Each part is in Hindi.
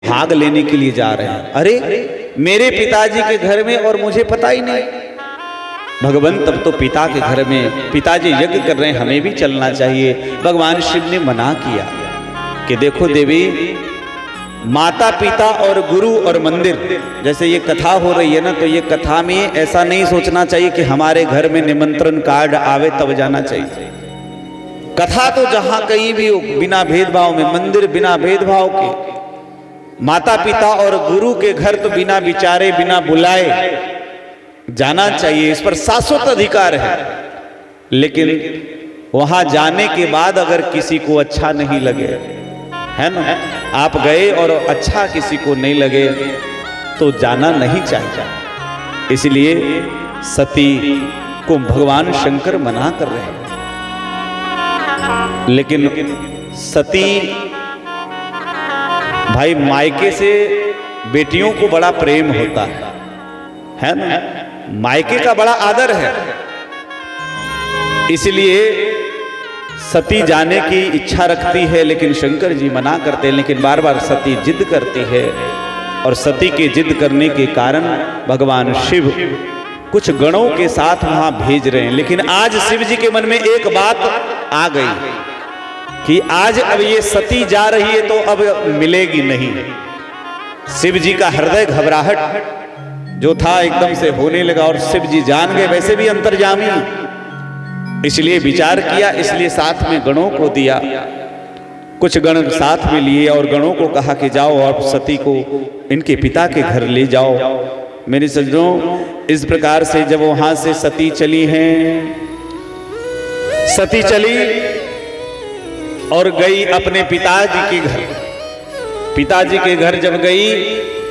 भाग लेने के लिए जा रहे हैं। अरे मेरे पिताजी के घर में और मुझे पता ही नहीं। भगवान तब तो पिता के घर में पिताजी यज्ञ कर रहे हैं, हमें भी चलना चाहिए। भगवान शिव ने मना किया कि देखो देवी, माता पिता और गुरु और मंदिर, जैसे ये कथा हो रही है ना, तो ये कथा में ऐसा नहीं सोचना चाहिए कि हमारे घर में निमंत्रण कार्ड आवे तब जाना चाहिए। कथा तो जहां कहीं भी हो, बिना भेदभाव में, मंदिर बिना भेदभाव के, माता पिता और गुरु के घर तो बिना विचारे बिना बुलाए जाना चाहिए, इस पर शाश्वत अधिकार है। लेकिन वहां जाने के बाद अगर किसी को अच्छा नहीं लगे, है ना, आप गए और अच्छा किसी को नहीं लगे तो जाना नहीं चाहिए। इसलिए सती को भगवान शंकर मना कर रहे हैं। लेकिन सती भाई, मायके से बेटियों को बड़ा प्रेम होता है ना, मायके का बड़ा आदर है। इसलिए सती जाने की इच्छा रखती है, लेकिन शंकर जी मना करते हैं। लेकिन बार बार सती जिद करती है, और सती के जिद करने के कारण भगवान शिव कुछ गणों के साथ वहां भेज रहे हैं। लेकिन आज शिव जी के मन में एक बात आ गई कि आज अब ये सती जा रही है तो अब मिलेगी नहीं। शिव जी का हृदय घबराहट जो था एकदम से होने लगा, और शिव जी जान गए, वैसे भी अंतर्यामी, इसलिए विचार किया, इसलिए साथ में गणों को दिया। कुछ गण साथ में लिए और गणों को कहा कि जाओ और सती को इनके पिता के घर ले जाओ। मेरे सज्जनों, इस प्रकार से जब वहां से सती चली हैं, सती चली और गई अपने पिताजी के घर। पिताजी के घर जब गई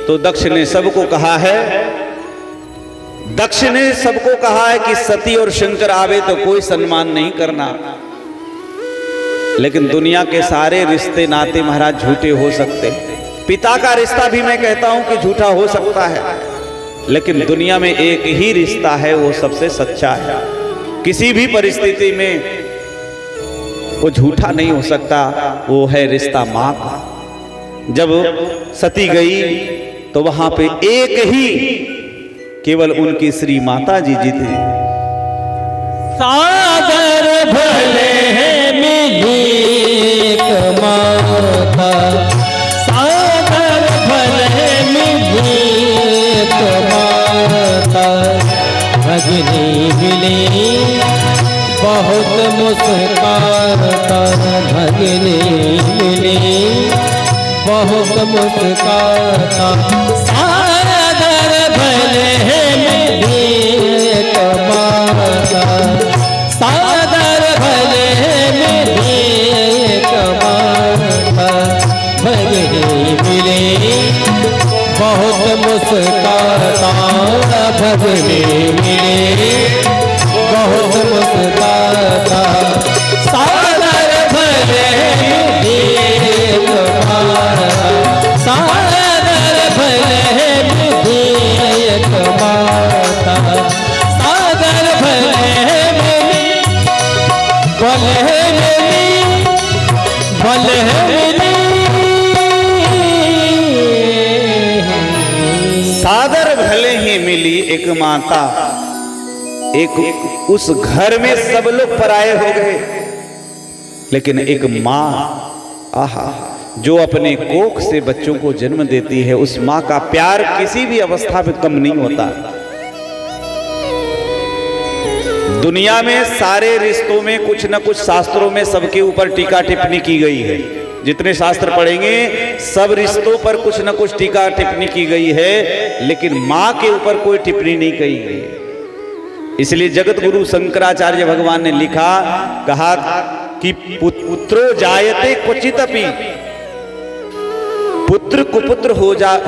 तो दक्ष ने सबको कहा है, दक्ष ने सबको कहा है कि सती और शंकर आवे तो कोई सम्मान नहीं करना। लेकिन दुनिया के सारे रिश्ते नाते महाराज झूठे हो सकते हैं। पिता का रिश्ता भी मैं कहता हूं कि झूठा हो सकता है, लेकिन दुनिया में एक ही रिश्ता है, वो सबसे सच्चा है। किसी भी परिस्थिति में वो झूठा नहीं हो सकता, वो है रिश्ता मां का। जब सती गई तो वहां पे एक ही केवल उनकी श्री माता जी थी। सादर भले मिली एक माता, सादर भले मिली एक माता, भगिनी मिली बहुत मुस्काता, भगिनी मिली बहुत मुस्काता। सादर भले मिली एक माता, सादर भले मिली एक माता, भगिनी मिली बहुत मुस्काता, भगिनी मिली बहुत मुस्काता। सादर भले मिली एक माता, सादर भले मिली एक माता, सादर भले मिली, भले मिली, भले मिली। सादर भले ही मिली एक माता। एक उस घर में सब लोग पराये हो गए, लेकिन एक माँ, आहा, जो अपने कोख से बच्चों को जन्म देती है, उस माँ का प्यार किसी भी अवस्था में कम नहीं होता। दुनिया में सारे रिश्तों में कुछ न कुछ शास्त्रों में सबके ऊपर टीका टिप्पणी की गई है। जितने शास्त्र पढ़ेंगे सब रिश्तों पर कुछ न कुछ टीका टिप्पणी की गई है, लेकिन माँ के ऊपर कोई टिप्पणी नहीं की गई है। इसलिए जगत गुरु शंकराचार्य भगवान ने लिखा, कहा कि पुत्रो जायते क्वचिदपि, पुत्र कुपुत्र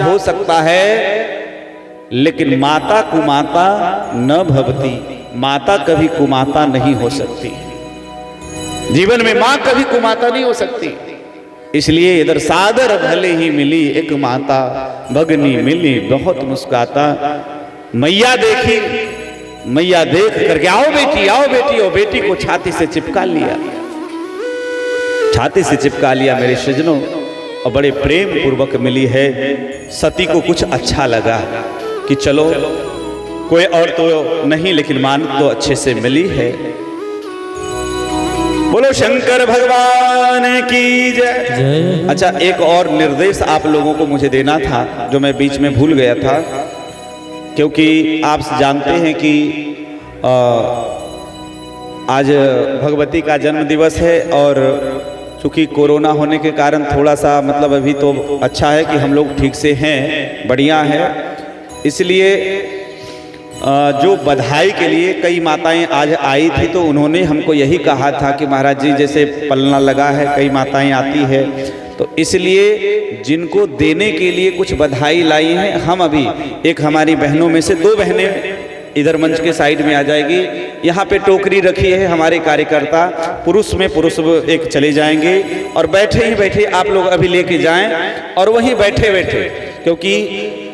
हो सकता है, लेकिन माता कुमाता न भवती, माता कभी कुमाता नहीं हो सकती। जीवन में मां कभी कुमाता नहीं हो सकती। इसलिए इधर सादर भले ही मिली एक माता, भगनी मिली बहुत मुस्काता। मैया देखी, मैया देख करके आओ बेटी, आओ बेटी, और बेटी को छाती से चिपका लिया, छाती से चिपका लिया। मेरे सज्जनों, और बड़े प्रेम पूर्वक मिली है। सती को कुछ अच्छा लगा कि चलो कोई और तो नहीं लेकिन मान तो अच्छे से मिली है। बोलो शंकर भगवान की जय। अच्छा, एक और निर्देश आप लोगों को मुझे देना था जो मैं बीच में भूल गया था, क्योंकि आप जानते हैं कि आज भगवती का जन्म दिवस है और चूँकि कोरोना होने के कारण थोड़ा सा मतलब अभी तो अच्छा है कि हम लोग ठीक से हैं, बढ़िया है। इसलिए जो बधाई के लिए कई माताएं आज आई थी तो उन्होंने हमको यही कहा था कि महाराज जी जैसे पलना लगा है, कई माताएं आती है, तो इसलिए जिनको देने के लिए कुछ बधाई लाई हैं, हम अभी एक हमारी बहनों में से 2 बहनें इधर मंच के साइड में आ जाएगी। यहाँ पे टोकरी रखी है, हमारे कार्यकर्ता पुरुष में पुरुष एक चले जाएंगे और बैठे ही बैठे आप लोग अभी लेके जाएं और वहीं बैठे बैठे, क्योंकि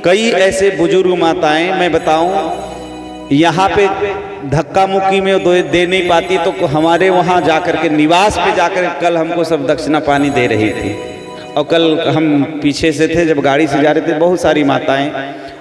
कई ऐसे बुजुर्ग माताएं मैं बताऊं यहाँ पे धक्का मुक्की में दे नहीं पाती, तो हमारे वहाँ जाकर के निवास पे जाकर कल हमको सब दक्षिणा पानी दे रही थी। और कल हम पीछे से थे, जब गाड़ी से जा रहे थे, बहुत सारी माताएं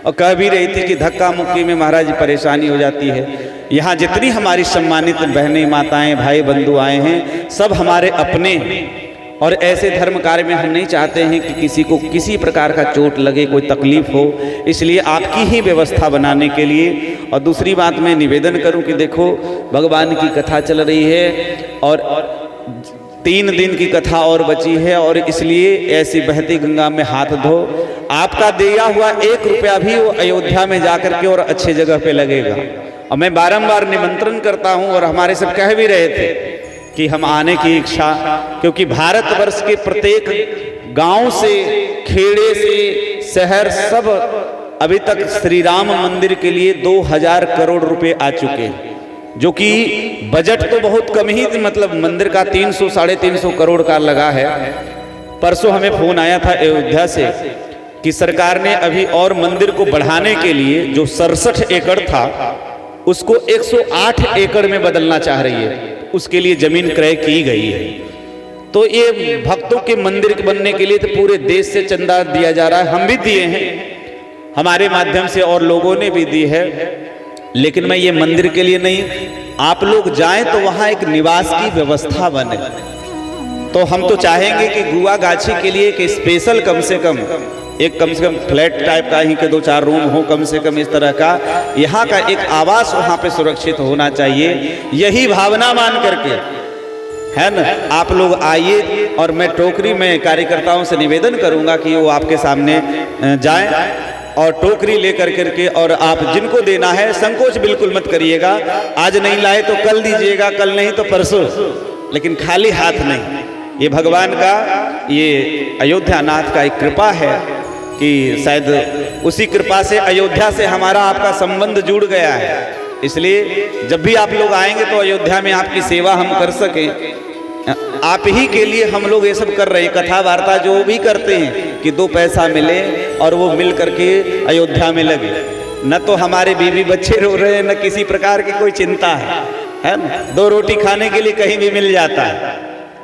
और कह भी रही थी कि धक्का मुक्की में महाराज परेशानी हो जाती है। यहाँ जितनी हमारी सम्मानित बहनें, माताएं, भाई बंधु आए हैं, सब हमारे अपने हैं और ऐसे धर्म कार्य में हम नहीं चाहते हैं कि किसी को किसी प्रकार का चोट लगे, कोई तकलीफ हो, इसलिए आपकी ही व्यवस्था बनाने के लिए। और दूसरी बात मैं निवेदन करूं कि देखो भगवान की कथा चल रही है और 3 दिन की कथा और बची है, और इसलिए ऐसी बहती गंगा में हाथ धो। आपका दिया हुआ 1 रुपया भी वो अयोध्या में जाकर के और अच्छे जगह पे लगेगा। और मैं बारंबार निमंत्रण करता हूं और हमारे सब कह भी रहे थे कि हम आने की इच्छा, क्योंकि भारतवर्ष के प्रत्येक गांव से, खेड़े से, शहर सब अभी तक श्री राम मंदिर के लिए 2000 करोड़ रुपए आ चुके हैं, जो कि बजट तो बहुत कम ही, मतलब मंदिर का 300 साढ़े 300 करोड़ का लगा है। परसों हमें फोन आया था अयोध्या से कि सरकार ने अभी और मंदिर को बढ़ाने के लिए जो 67 एकड़ था उसको 108 एकड़ में बदलना चाह रही है, उसके लिए जमीन क्रय की गई है। तो ये भक्तों के मंदिर बनने के लिए तो पूरे देश से चंदा दिया जा रहा है, हम भी दिए हैं, हमारे माध्यम से और लोगों ने भी दी है। लेकिन मैं ये मंदिर के लिए नहीं, आप लोग जाएं तो वहां एक निवास की व्यवस्था बने। तो हम तो चाहेंगे कि गुआ गाछी के लिए एक स्पेशल कम से कम फ्लैट टाइप का ही के 2-4 रूम हो, कम से कम इस तरह का यहाँ का एक आवास वहाँ पे सुरक्षित होना चाहिए। यही भावना मान करके है ना, आप लोग आइए। और मैं टोकरी में कार्यकर्ताओं से निवेदन करूँगा कि वो आपके सामने जाएं और टोकरी लेकर करके, और आप जिनको देना है संकोच बिल्कुल मत करिएगा। आज नहीं लाए तो कल दीजिएगा, कल नहीं तो परसों, लेकिन खाली हाथ नहीं। ये भगवान का, ये अयोध्या नाथ का एक कृपा है कि शायद उसी कृपा से अयोध्या से हमारा आपका संबंध जुड़ गया है। इसलिए जब भी आप लोग आएंगे तो अयोध्या में आपकी सेवा हम कर सकें, आप ही के लिए हम लोग ये सब कर रहे हैं। कथा वार्ता जो भी करते हैं कि 2 पैसा मिले और वो मिल करके अयोध्या में लगे, न तो हमारे बीवी बच्चे रो रहे हैं, न किसी प्रकार की कोई चिंता है ना। 2 रोटी खाने के लिए कहीं भी मिल जाता है।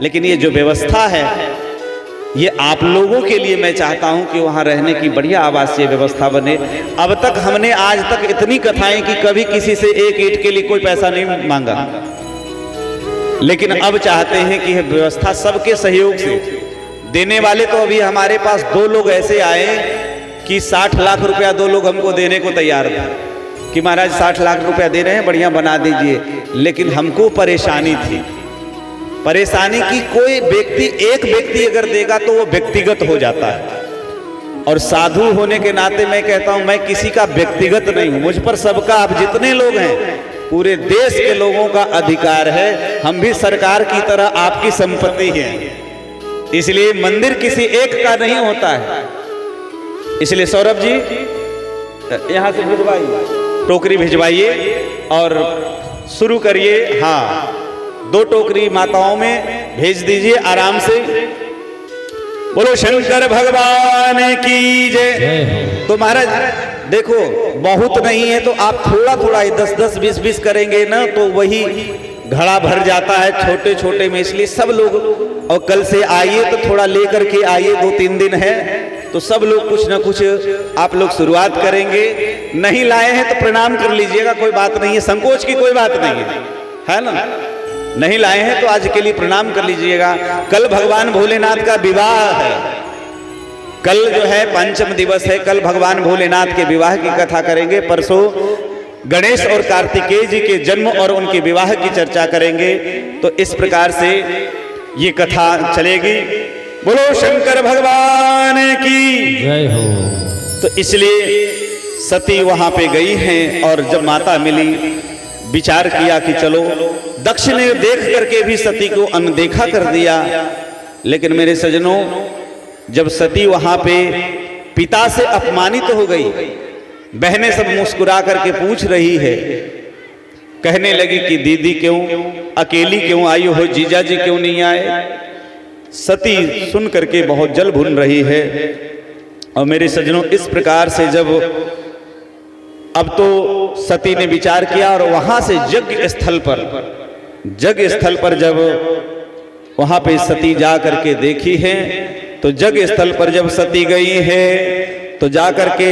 लेकिन ये जो व्यवस्था है ये आप लोगों के लिए मैं चाहता हूं कि वहां रहने की बढ़िया आवासीय व्यवस्था बने। अब तक हमने आज तक इतनी कथाएं की, कभी किसी से 1 ईंट के लिए कोई पैसा नहीं मांगा, लेकिन अब चाहते हैं कि यह व्यवस्था सबके सहयोग से देने वाले। तो अभी हमारे पास 2 लोग ऐसे आए कि 60 लाख रुपया 2 लोग हमको देने को तैयार थे कि महाराज 60 लाख रुपया दे रहे हैं, बढ़िया बना दीजिए। लेकिन हमको परेशानी थी, परेशानी की कोई व्यक्ति, एक व्यक्ति अगर देगा तो वो व्यक्तिगत हो जाता है। और साधु होने के नाते मैं कहता हूं मैं किसी का व्यक्तिगत नहीं हूं, मुझ पर सबका, आप जितने लोग हैं पूरे देश के लोगों का अधिकार है। हम भी सरकार की तरह आपकी संपत्ति है, इसलिए मंदिर किसी एक का नहीं होता है। इसलिए सौरभ जी यहां से भिजवाइए, टोकरी भिजवाइए और शुरू करिए। हाँ, 2 टोकरी माताओं में भेज दीजिए आराम से। बोलो शंकर भगवान की जय। तो महाराज देखो बहुत नहीं है तो आप थोड़ा थोड़ा 10-10, 20-20 करेंगे ना, तो वही घड़ा भर जाता है छोटे छोटे में, इसलिए सब लोग, और कल से आइए तो थोड़ा लेकर के आइए, 2-3 दिन है तो सब लोग कुछ ना कुछ आप लोग शुरुआत करेंगे। नहीं लाए हैं तो प्रणाम कर लीजिएगा, कोई बात नहीं है, संकोच की कोई बात नहीं है ना। नहीं लाए हैं तो आज के लिए प्रणाम कर लीजिएगा। कल भगवान भोलेनाथ का विवाह है, कल जो है पंचम दिवस है, कल भगवान भोलेनाथ के विवाह की कथा करेंगे। परसों गणेश और कार्तिकेय जी के जन्म और उनके विवाह की चर्चा करेंगे। तो इस प्रकार से ये कथा चलेगी। बोलो शंकर भगवान की जय हो। तो इसलिए सती वहां पे गई हैं और जब माता मिली, विचार किया कि चलो, दक्ष ने देख करके भी सती को अनदेखा कर दिया। लेकिन मेरे सजनों, जब सती वहां पे पिता से अपमानित हो गई, बहनें सब मुस्कुरा करके पूछ रही है, कहने लगी कि दीदी क्यों अकेली क्यों आई हो, जीजा जी क्यों नहीं आए। सती सुन करके बहुत जल भुन रही है। और मेरे सजनों, इस प्रकार से जब अब तो सती ने विचार किया और वहां से यज्ञ स्थल पर जब वहां पे सती जा करके देखी है, तो यज्ञ स्थल पर जब सती गई है तो जा करके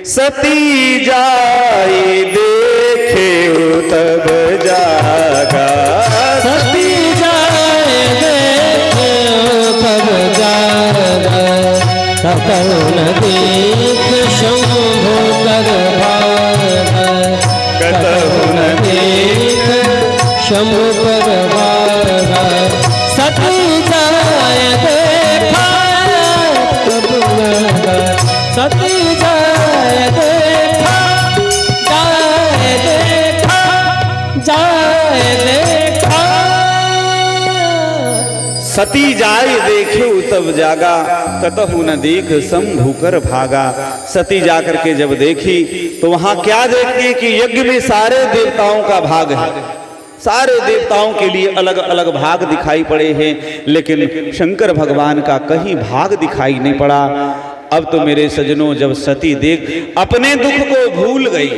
सती जाई देखे तब जागा, सती जाए देखे तब जागा, सकल देख शंभु कर भागा, कतहु न देख शंभु कर भागा। सती जाए देखा तब जागा, सती जाए देखा, जाए देखा, जाए देखा। सती जाए देखे तब जागा, कतहु न देख शंभु कर भागा। सती जाकर के जब देखी तो वहां क्या देखती कि यज्ञ में सारे देवताओं का भाग है, सारे देवताओं के लिए अलग अलग भाग दिखाई पड़े हैं, लेकिन शंकर भगवान का कहीं भाग दिखाई नहीं पड़ा। अब तो मेरे सजनों, जब सती देख अपने दुख को भूल गई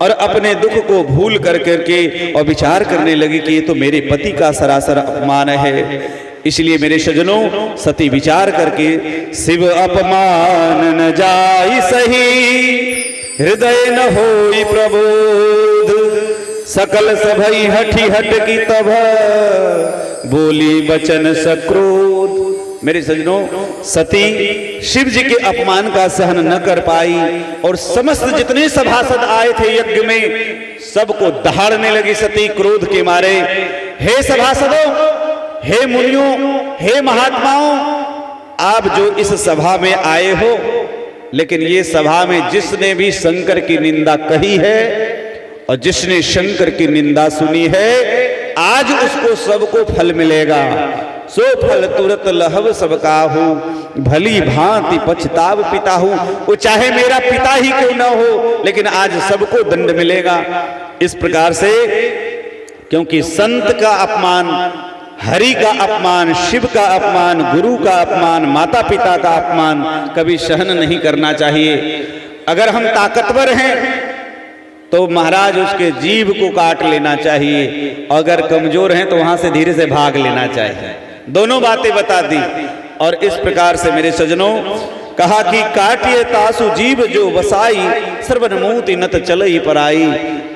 और अपने दुख को भूल कर करके और विचार करने लगी कि ये तो मेरे पति का सरासर अपमान है। इसलिए मेरे सजनों, सती विचार करके शिव अपमान न जाई सही, हृदय न होई प्रबोध, सकल सभई हठी हट की तब बोली बचन सक्रोध। मेरे सजनों, सती शिव जी के अपमान का सहन न कर पाई और समस्त जितने सभासद आए थे यज्ञ में सबको दहाड़ने लगी सती क्रोध के मारे। हे सभासदों, हे मुनियों, हे महात्माओं, आप जो इस सभा में आए हो, लेकिन ये सभा में जिसने भी शंकर की निंदा कही है और जिसने शंकर की निंदा सुनी है, आज उसको सबको फल मिलेगा। सो फल तुरत लहव सब काहू, भली भांति पछताव पिता हूं। वो चाहे मेरा पिता ही क्यों न हो, लेकिन आज सबको दंड मिलेगा। इस प्रकार से, क्योंकि संत का अपमान, हरि का अपमान, शिव का अपमान, गुरु का अपमान, माता पिता का अपमान कभी सहन नहीं करना चाहिए। अगर हम ताकतवर हैं तो महाराज उसके जीभ को काट लेना चाहिए, अगर कमजोर हैं तो वहां से धीरे से भाग लेना चाहिए। दोनों बातें बता दी। और इस प्रकार से मेरे सजनों, कहा कि काटिए तासु जीव जो बसाई, सर्वन मूति नत चलई पराई।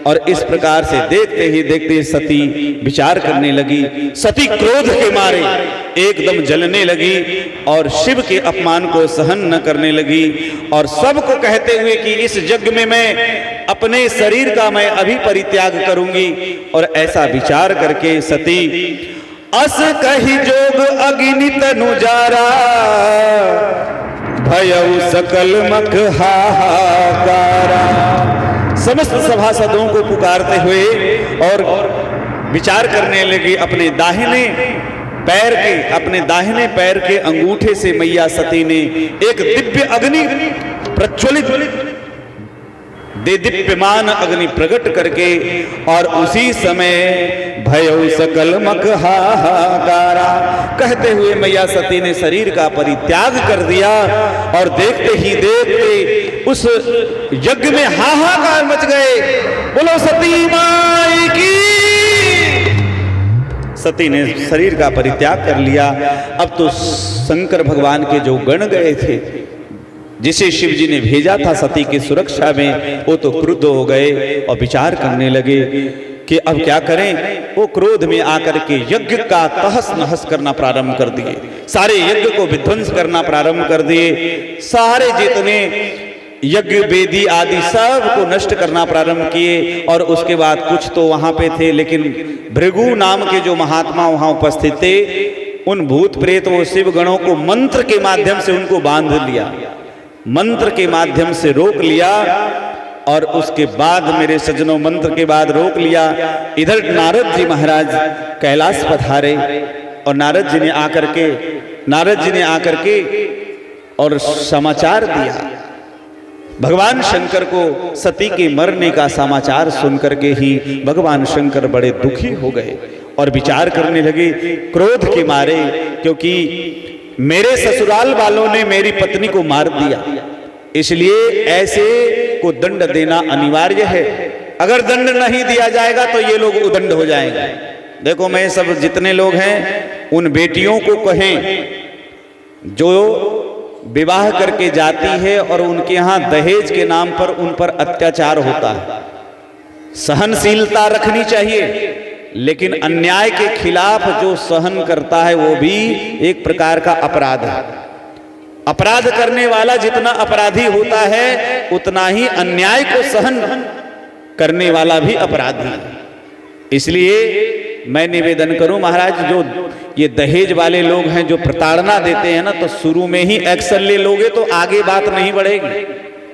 और इस प्रकार से देखते ही देखते सती विचार करने लगी। सती क्रोध के मारे एकदम जलने लगी और शिव के अपमान को सहन न करने लगी और सबको कहते हुए कि इस यज्ञ में मैं अपने शरीर का मैं अभी परित्याग करूंगी। और ऐसा विचार करके सती अस कही जोग अग्नि तनु जारा, भयउ सकल मख हाहाकारा। समस्त सभासदों को पुकारते हुए और विचार करने लगी। अपने दाहिने पैर के अंगूठे से मैया सती ने एक दिव्य अग्नि प्रज्वलित दीप्यमान अग्नि प्रकट करके और उसी समय भयउ सकल मख हाहाकारा कहते हुए मैया सती ने शरीर का परित्याग कर दिया। और देखते ही देखते उस यज्ञ में हाहाकार मच गए। बोलो सती माई की। सती ने शरीर का परित्याग कर लिया। अब तो शंकर भगवान के जो गण गए थे, जिसे शिव जी ने भेजा था सती की सुरक्षा में, वो तो क्रुद्ध हो गए और विचार करने लगे कि अब क्या करें। वो क्रोध में आकर के यज्ञ का तहस नहस करना प्रारंभ कर दिए, सारे यज्ञ को विध्वंस करना प्रारंभ कर दिए, सारे जितने यज्ञ वेदी आदि सब को नष्ट करना प्रारंभ किए। और उसके बाद कुछ तो वहां पे थे, लेकिन भृगु नाम के जो महात्मा वहां उपस्थित थे, उन भूत प्रेत वो शिव गणों को मंत्र के माध्यम से उनको बांध लिया, मंत्र के माध्यम से रोक लिया। और उसके बाद मेरे सज्जनों, मंत्र के बाद रोक लिया। इधर नारद जी महाराज कैलाश पधारे और नारद जी ने आकर के और समाचार दिया। भगवान शंकर को सती के मरने का समाचार सुनकर के ही भगवान शंकर बड़े दुखी हो गए और विचार करने लगे क्रोध के मारे, क्योंकि मेरे ससुराल वालों ने मेरी पत्नी को मार दिया, इसलिए ऐसे को दंड देना अनिवार्य है। अगर दंड नहीं दिया जाएगा तो ये लोग उदंड हो जाएंगे। देखो, मैं सब जितने लोग हैं उन बेटियों को कहें जो विवाह करके जाती है और उनके यहाँ दहेज के नाम पर उन पर अत्याचार होता है, सहनशीलता रखनी चाहिए, लेकिन अन्याय के खिलाफ जो सहन करता है वो भी एक प्रकार का अपराध है। अपराध करने वाला जितना अपराधी होता है उतना ही अन्याय को सहन करने वाला भी अपराधी है। इसलिए मैं निवेदन करूं महाराज, जो ये दहेज वाले लोग हैं जो प्रताड़ना देते हैं ना, तो शुरू में ही एक्शन ले लोगे तो आगे बात नहीं बढ़ेगी,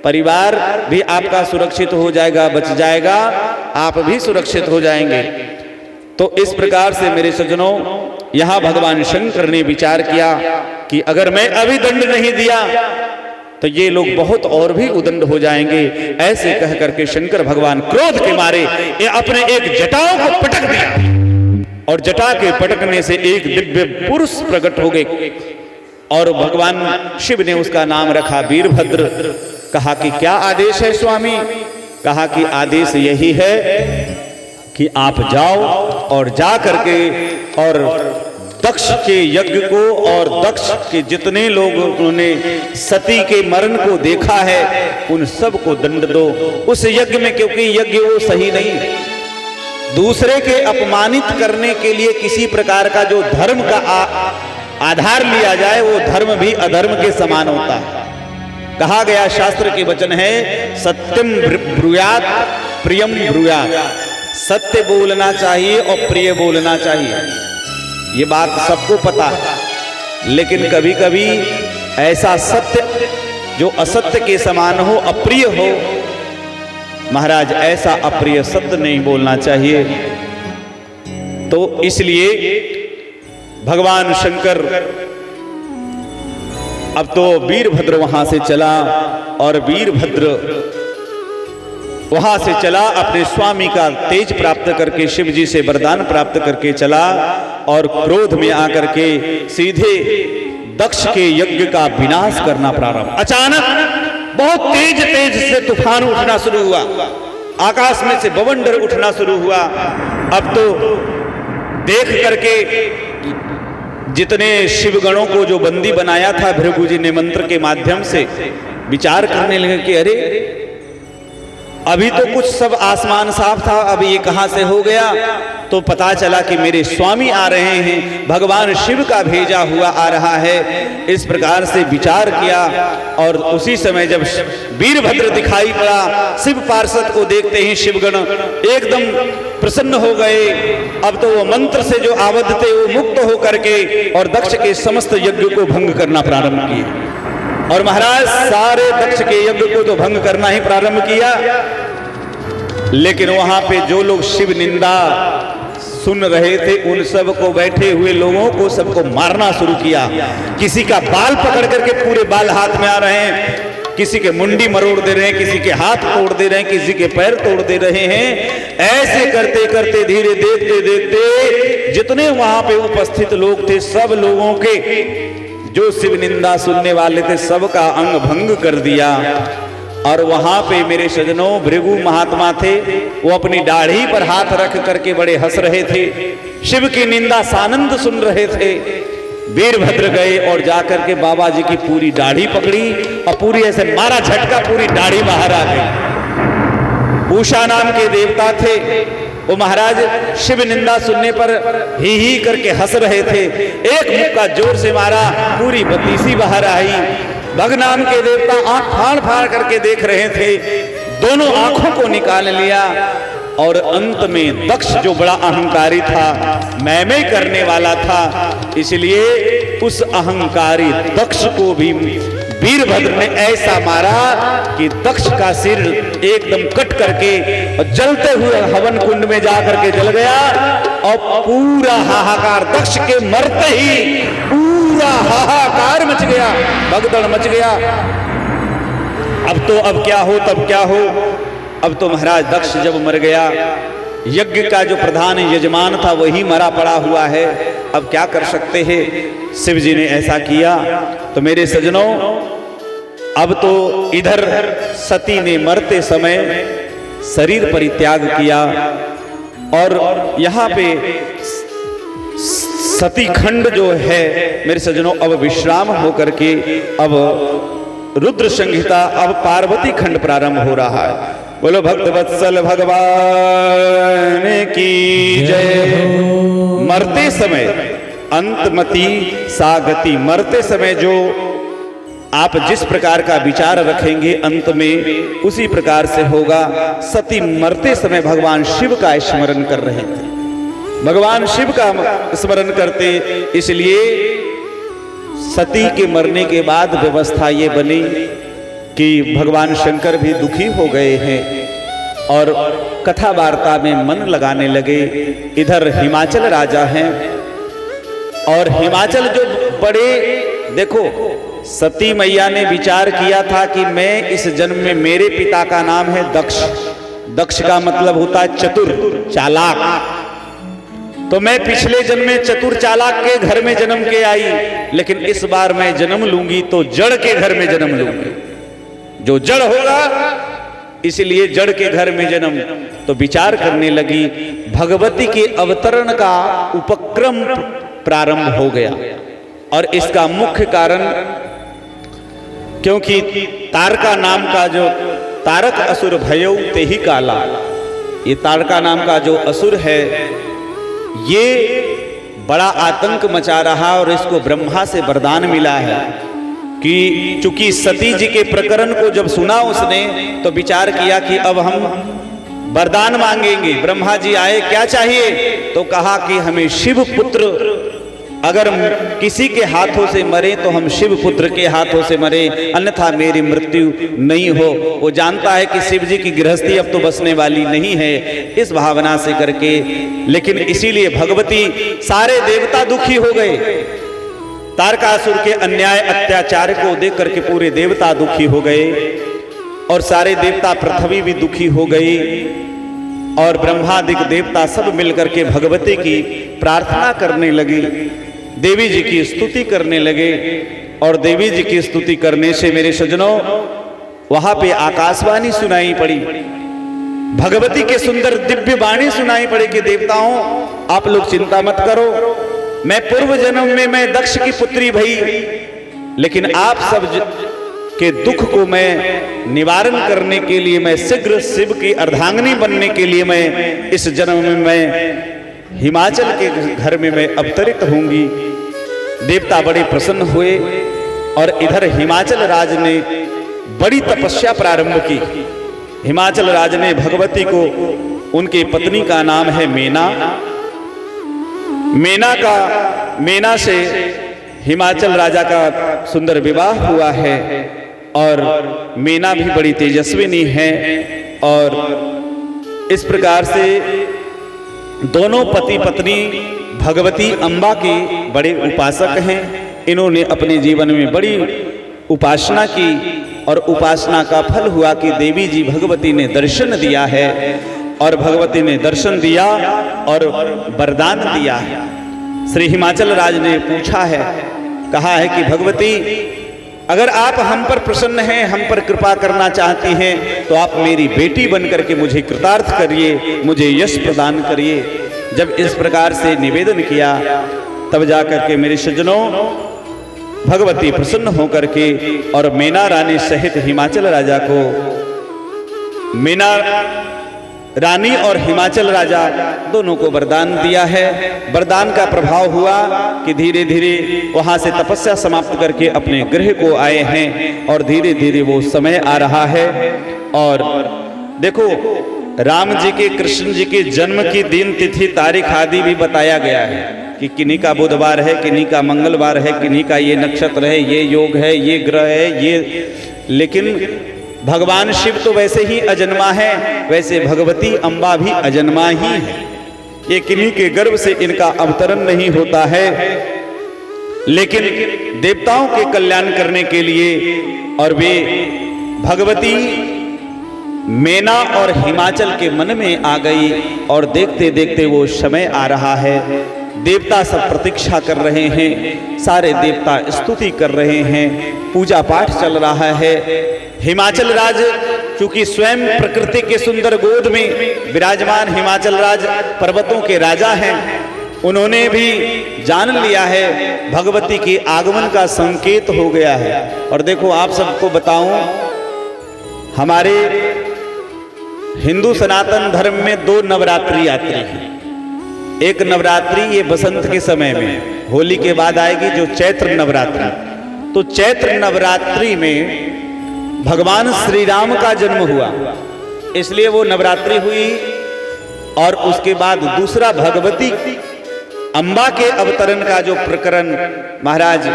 परिवार भी आपका सुरक्षित हो जाएगा, बच जाएगा, आप भी सुरक्षित हो जाएंगे। तो इस प्रकार से मेरे सज्जनों, यहां भगवान शंकर ने विचार किया कि अगर मैं अभी दंड नहीं दिया तो ये लोग बहुत और भी उदंड हो जाएंगे। ऐसे कह करके शंकर भगवान क्रोध के मारे ये अपने एक जटाओं को पटक दिया और जटा के पटकने से एक दिव्य पुरुष प्रकट हो गए और भगवान शिव ने उसका नाम रखा वीरभद्र। कहा कि क्या आदेश है स्वामी? कहा कि आदेश यही है कि आप जाओ और जा करके और दक्ष के यज्ञ को और दक्ष के जितने लोगों ने सती के मरण को देखा है उन सब को दंड दो उस यज्ञ में, क्योंकि यज्ञ वो सही नहीं है। दूसरे के अपमानित करने के लिए किसी प्रकार का जो धर्म का आधार लिया जाए वो धर्म भी अधर्म के समान होता है। कहा गया, शास्त्र के वचन है, सत्यम ब्रूयात प्रियम ब्रूयात, सत्य बोलना चाहिए और प्रिय बोलना चाहिए। ये बात सबको पता है, लेकिन कभी कभी ऐसा सत्य जो असत्य के समान हो, अप्रिय हो, महाराज ऐसा अप्रिय शब्द नहीं बोलना चाहिए। तो इसलिए भगवान शंकर अब तो वीरभद्र वहां से चला और वीरभद्र वहां से चला अपने स्वामी का तेज प्राप्त करके, शिव जी से वरदान प्राप्त करके चला और क्रोध में आकर के सीधे दक्ष के यज्ञ का विनाश करना प्रारंभ। अचानक बहुत तेज तेज से तूफान उठना शुरू हुआ, आकाश में से बवंडर उठना शुरू हुआ। अब तो देख करके जितने शिवगणों को जो बंदी बनाया था भृगु जी ने मंत्र के माध्यम से, विचार करने लगे कि अरे अभी तो कुछ सब आसमान साफ था, अभी ये कहां से हो गया। तो पता चला कि मेरे स्वामी आ रहे हैं, भगवान शिव का भेजा हुआ आ रहा है। इस प्रकार से विचार किया और उसी समय जब वीरभद्र दिखाई पड़ा, शिव पार्षद को देखते ही शिवगण एकदम प्रसन्न हो गए। अब तो वो मंत्र से जो आबद्ध थे वो मुक्त होकर के और दक्ष के समस्त यज्ञ को भंग करना प्रारंभ किए। और महाराज सारे दक्ष के यज्ञ को तो भंग करना ही प्रारंभ किया, लेकिन वहां पे जो लोग शिव निंदा सुन रहे थे उन सब को, बैठे हुए लोगों को सबको मारना शुरू किया। किसी का बाल पकड़ करके पूरे बाल हाथ में आ रहे हैं, किसी के मुंडी मरोड़ दे रहे हैं, किसी के हाथ तोड़ दे रहे हैं, किसी के पैर तोड़ दे रहे हैं। ऐसे करते करते धीरे देखते देखते जितने वहां पे उपस्थित लोग थे सब लोगों के जो शिव निंदा सुनने वाले थे सबका अंग भंग कर दिया। और वहां पे मेरे सजनों भृगु महात्मा थे, वो अपनी दाढ़ी पर हाथ रख करके बड़े हंस रहे थे, शिव की निंदा सानंद सुन रहे थे। वीरभद्र गए और जाकर के बाबा जी की पूरी दाढ़ी पकड़ी और पूरी ऐसे मारा झटका, पूरी दाढ़ी बाहर आ गई। उषा नाम के देवता थे, वो महाराज शिव निंदा सुनने पर ही करके हंस रहे थे। एक मुक्का जोर से मारा, पूरी बतीसी बाहर आई। भग नाम के देवता आंख फाड़ फाड़ करके देख रहे थे, दोनों आंखों को निकाल लिया। और अंत में दक्ष जो बड़ा अहंकारी था, मैं करने वाला था, इसलिए उस अहंकारी दक्ष को भी वीरभद्र ने ऐसा मारा कि दक्ष का सिर एकदम कट करके और जलते हुए हवन कुंड में जाकर के जल गया। और पूरा हाहाकार, दक्ष के मरते ही पूरा हाहाकार मच गया, भगदड़ मच गया। अब क्या हो, तब क्या हो। अब तो महाराज दक्ष जब मर गया, यज्ञ का जो प्रधान यजमान था वही मरा पड़ा हुआ है, अब क्या कर सकते हैं। शिव जी ने ऐसा किया। तो मेरे सजनों, अब तो इधर सती ने मरते समय शरीर परित्याग किया और यहाँ पे सती खंड जो है मेरे सजनों अब विश्राम होकर के अब रुद्र संहिता, अब पार्वती खंड प्रारंभ हो रहा है। बोलो भक्त वत्सल भगवान की जय। मरते समय अंतमति सागति, मरते समय जो आप जिस प्रकार का विचार रखेंगे अंत में उसी प्रकार से होगा। सती मरते समय भगवान शिव का स्मरण कर रहे थे, भगवान शिव का स्मरण करते, इसलिए सती के मरने के बाद व्यवस्था ये बनी कि भगवान शंकर भी दुखी हो गए हैं और कथा वार्ता में मन लगाने लगे। इधर हिमाचल राजा हैं और हिमाचल जो बड़े, देखो सती मैया ने विचार किया था कि मैं इस जन्म में, मेरे पिता का नाम है दक्ष, दक्ष का मतलब होता है चतुर, चालाक, तो मैं पिछले जन्म में चतुर चालाक के घर में जन्म के आई, लेकिन इस बार मैं जन्म लूंगी तो जड़ के घर में जन्म लूंगी, जो जड़ होगा इसलिए जड़ के घर में जन्म। तो विचार करने लगी, भगवती के अवतरण का उपक्रम प्रारंभ हो गया। और इसका मुख्य कारण, क्योंकि तारका नाम का जो तारक असुर भयउ तेहि काला, ये तारका नाम का जो असुर है ये बड़ा आतंक मचा रहा और इसको ब्रह्मा से वरदान मिला है कि चूंकि सती जी के प्रकरण को जब सुना उसने तो विचार किया कि अब हम वरदान मांगेंगे। ब्रह्मा जी आए, क्या चाहिए, तो कहा कि हमें शिव पुत्र, अगर किसी के हाथों से मरे तो हम शिव पुत्र के हाथों से मरे, अन्यथा मेरी मृत्यु नहीं हो। वो जानता है कि शिव जी की गृहस्थी अब तो बसने वाली नहीं है, इस भावना से करके। लेकिन इसीलिए भगवती, सारे देवता दुखी हो गए, तारकासुर के अन्याय अत्याचार को देख करके पूरे देवता दुखी हो गए और सारे देवता पृथ्वी भी दुखी हो गई और ब्रह्मादिक देवता सब मिलकर के भगवती की प्रार्थना करने लगी, देवी जी की स्तुति करने लगे। और देवी जी की स्तुति करने से मेरे सज्जनों वहां पे आकाशवाणी सुनाई पड़ी, भगवती के सुंदर दिव्य वाणी सुनाई पड़ी कि देवताओं आप लोग चिंता मत करो, मैं पूर्व जन्म में मैं दक्ष की पुत्री भई, लेकिन आप सब के दुख को मैं निवारण करने के लिए, मैं शीघ्र शिव की अर्धांगिनी बनने के लिए मैं इस जन्म में मैं हिमाचल के घर में मैं अवतरित होंगी। देवता बड़े प्रसन्न हुए और इधर हिमाचल राज ने बड़ी तपस्या प्रारंभ की। हिमाचल राज ने भगवती को, उनकी पत्नी का नाम है मेना, मेना से हिमाचल राजा का सुंदर विवाह हुआ है और मेना भी बड़ी तेजस्विनी है। और इस प्रकार से दोनों पति पत्नी भगवती अम्बा के बड़े उपासक हैं। इन्होंने अपने जीवन में बड़ी उपासना की और उपासना का फल हुआ कि देवी जी भगवती ने दर्शन दिया है और भगवती ने दर्शन दिया और वरदान दिया है। श्री हिमाचल राज ने पूछा है, कहा है कि भगवती अगर आप हम पर प्रसन्न हैं, हम पर कृपा करना चाहती हैं, तो आप मेरी बेटी बनकर के मुझे कृतार्थ करिए, मुझे यश प्रदान करिए। जब इस प्रकार से निवेदन किया तब जाकर के मेरे सज्जनों भगवती प्रसन्न होकर के और मीना रानी सहित हिमाचल राजा को, मीना रानी और हिमाचल राजा दोनों को वरदान दिया है। वरदान का प्रभाव हुआ कि धीरे धीरे वहां से तपस्या समाप्त करके अपने गृह को आए हैं और धीरे धीरे वो समय आ रहा है। और देखो राम जी के, कृष्ण जी के जन्म की दिन तिथि तारीख आदि भी बताया गया है कि किन्हीं का बुधवार है, किन्हीं का मंगलवार है, किन्हीं का ये नक्षत्र है, ये योग है, ये ग्रह है, ये। लेकिन भगवान शिव तो वैसे ही अजन्मा है, वैसे भगवती अम्बा भी अजन्मा ही है। ये किन्हीं के गर्भ से इनका अवतरण नहीं होता है, लेकिन देवताओं के कल्याण करने के लिए और वे भगवती मीना और हिमाचल के मन में आ गई और देखते देखते वो समय आ रहा है। देवता सब प्रतीक्षा कर रहे हैं, सारे देवता स्तुति कर रहे हैं, पूजा पाठ चल रहा है। हिमाचल राज चूंकि स्वयं प्रकृति के सुंदर गोद में विराजमान हिमाचल राज पर्वतों के राजा हैं, उन्होंने भी जान लिया है भगवती के आगमन का संकेत हो गया है। और देखो आप सबको बताऊं, हमारे हिंदू सनातन धर्म में 2 नवरात्रि आती है। एक नवरात्रि ये बसंत के समय में, होली के बाद आएगी जो चैत्र नवरात्रि। तो चैत्र नवरात्रि में भगवान श्री राम का जन्म हुआ, इसलिए वो नवरात्रि हुई। और उसके बाद दूसरा भगवती अम्बा के अवतरण का जो प्रकरण महाराज,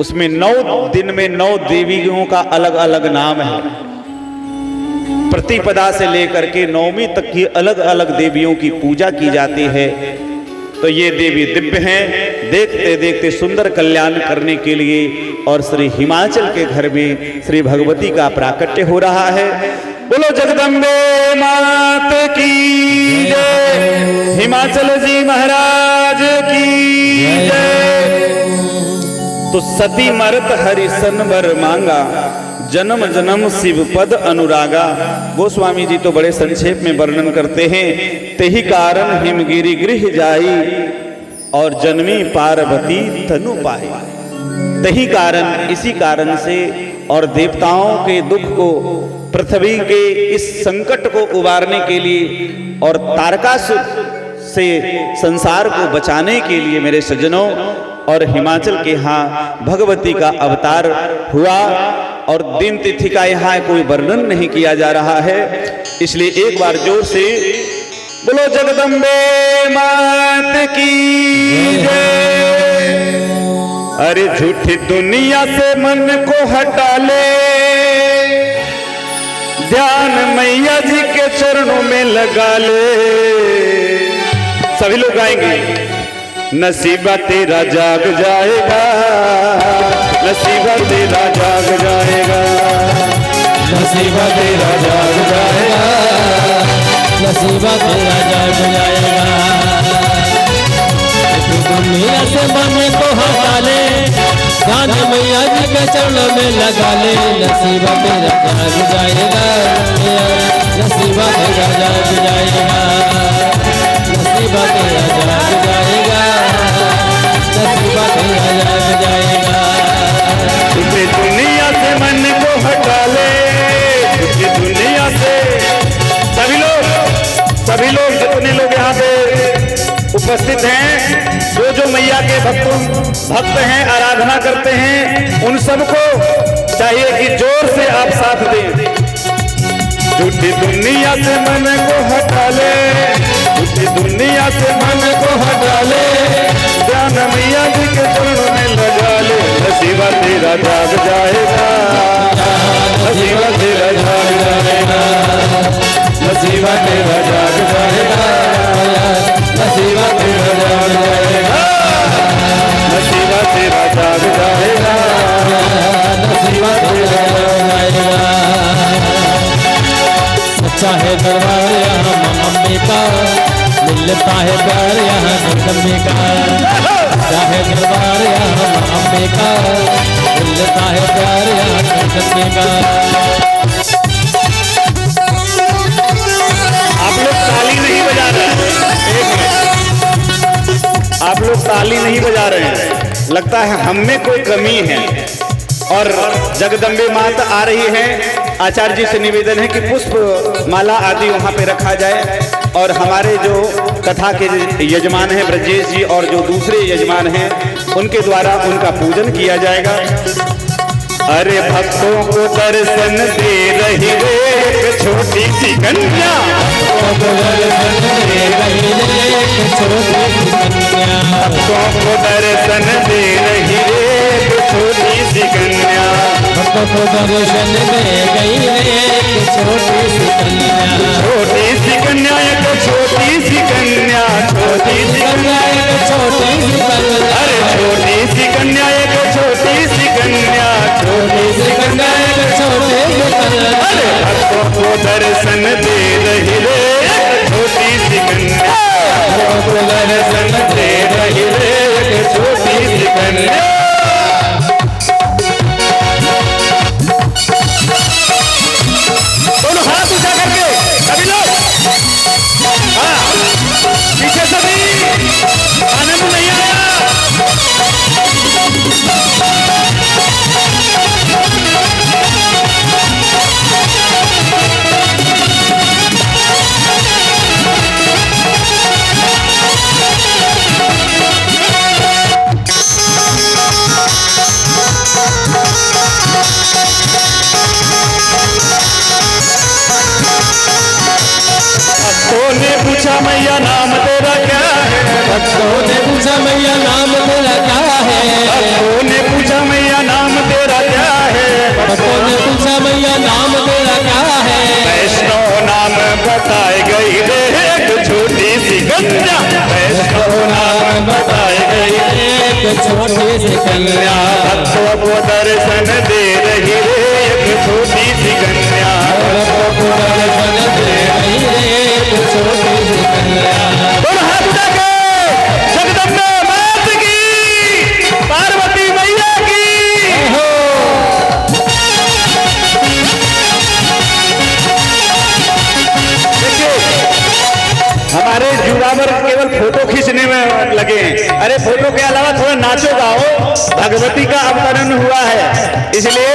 उसमें 9 दिन में 9 देवियों का अलग अलग नाम है। प्रतिपदा से लेकर के नवमी तक की अलग अलग देवियों की पूजा की जाती है। तो ये देवी दिव्य हैं, देखते देखते सुंदर कल्याण करने के लिए और श्री हिमाचल के घर में श्री भगवती का प्राकट्य हो रहा है। बोलो जगदम्बे मात की जय, हिमाचल जी महाराज की जय। तो सती मरत हरि सनबर मांगा, जन्म जन्म शिव पद अनुरागा। गोस्वामी जी तो बड़े संक्षेप में वर्णन करते हैं, तेहि कारण हिमगिरि गृह जाई और जन्मी पार्वती तनु पाई। तेहि कारण, इसी कारण से और देवताओं के दुख को, पृथ्वी के इस संकट को उबारने के लिए और तारकासुर से संसार को बचाने के लिए मेरे सज्जनों और हिमाचल के यहाँ भगवती का अवतार हुआ। और दिन तिथि का यहाँ कोई वर्णन नहीं किया जा रहा है, इसलिए एक बार जोर से बोलो जगदम्बे मात की जय। अरे झूठी दुनिया से मन को हटा ले, ध्यान मैया जी के चरणों में लगा ले। सभी लोग गाएंगे, नसीबा तेरा जाग जाएगा, नसीबा तेरा जाग जाएगा, नसीबा तेरा जाग जाएगा, नसीबा तेरा जाग जाएगा। दुनिया से मन को हटा ले, ध्यान मैया जी के चरणों में लगा ले। नसीबा तेरा जाग जाएगा, नसीबा तेरा जाग जाएगा, नसीबा तेरा जाग जाएगा, नसीबा तेरा जाग जाएगा। दुनिया से मन को हटा ले, दुनिया से सभी लोग जितने लोग यहाँ पे उपस्थित हैं, जो मैया के भक्त हैं, आराधना करते हैं, उन सबको चाहिए कि जोर से आप साथ दें। झूठी दुनिया से मन को हटा ले, झूठी दुनिया से मन को हटा ले, ध्यान मैया जी के चरणों में लगा ले। नसीबा तेरा जाग जाएगा, नसीबा तेरा जाग जाएगा, नसीबा तेरा जाग जाएगा, नसीबा तेरा जाग जाएगा, नसीबा तेरा जाग जाएगा, नसीबा तेरा जाग जाएगा। सच्चा है दरबार यहाँ माँ अम्बे का, मिलता है प्यार यहाँ जगदम्बे का। सच्चा है दरबार यहाँ माँ अम्बे का, मिलता है प्यार यहाँ करने का। आप लोग ताली नहीं बजा रहे हैं, एक मिनट, आप लोग ताली नहीं बजा रहे हैं, लगता है हम में कोई कमी है। और जगदम्बे माता आ रही है, आचार्य जी से निवेदन है कि पुष्प माला आदि वहाँ पे रखा जाए और हमारे जो कथा के यजमान हैं ब्रजेश जी और जो दूसरे यजमान हैं उनके द्वारा उनका पूजन किया जाएगा। अरे भक्तों को दर्शन दे रही रे एक छोटी सी कन्या, भक्तों को दर्शन दे रही रे एक छोटी सी कन्या, भक्तों को दर्शन दे रही रे एक छोटी सी कन्या, भक्तों को दर्शन दे गई रे एक छोटी सी कन्या, छोटी सी कन्या एक छोटी सी कन्या, छोटी सी कन्या एक छोटी सी कन्या, अरे छोटी सी कन्या एक छोटी सी कन्या, छोटी सी कन्या एक छोटी सी कन्या, अरे भक्तों को दर्शन दे रही रे एक छोटी सी कन्या, भक्तों को दर्शन दे रही रे एक छोटी सी कन्या। दोनों हाथ ऊंचा करके सभी लोग, हाँ पीछे सभी, आनंद नहीं आया। भक्तों ने पूछा मैया नाम तेरा क्या है, भक्तों ने पूछा मैया नाम तेरा क्या है, भक्तों ने पूछा मैया नाम तेरा क्या है, भक्तों ने पूछा मैया नाम तेरा क्या है, वैष्णव नाम बताई गई रे एक छोटी सी कन्या, वैष्णव नाम बताई गई रे एक छोटी सी कन्या, भक्तों को दर्शन दे रही रे एक छोटी सी कन्या, भक्तों को दर्शन दे रही रे एक छोटी सी कन्या। और हाथ उठा के जगदम्बे मात की, पार्वती मैया की। देखिए हमारे जुड़ावर केवल फोटो खींचने में लगे हैं, अरे फोटो के अलावा थोड़ा नाचो गाओ, भगवती का अवतरण हुआ है इसलिए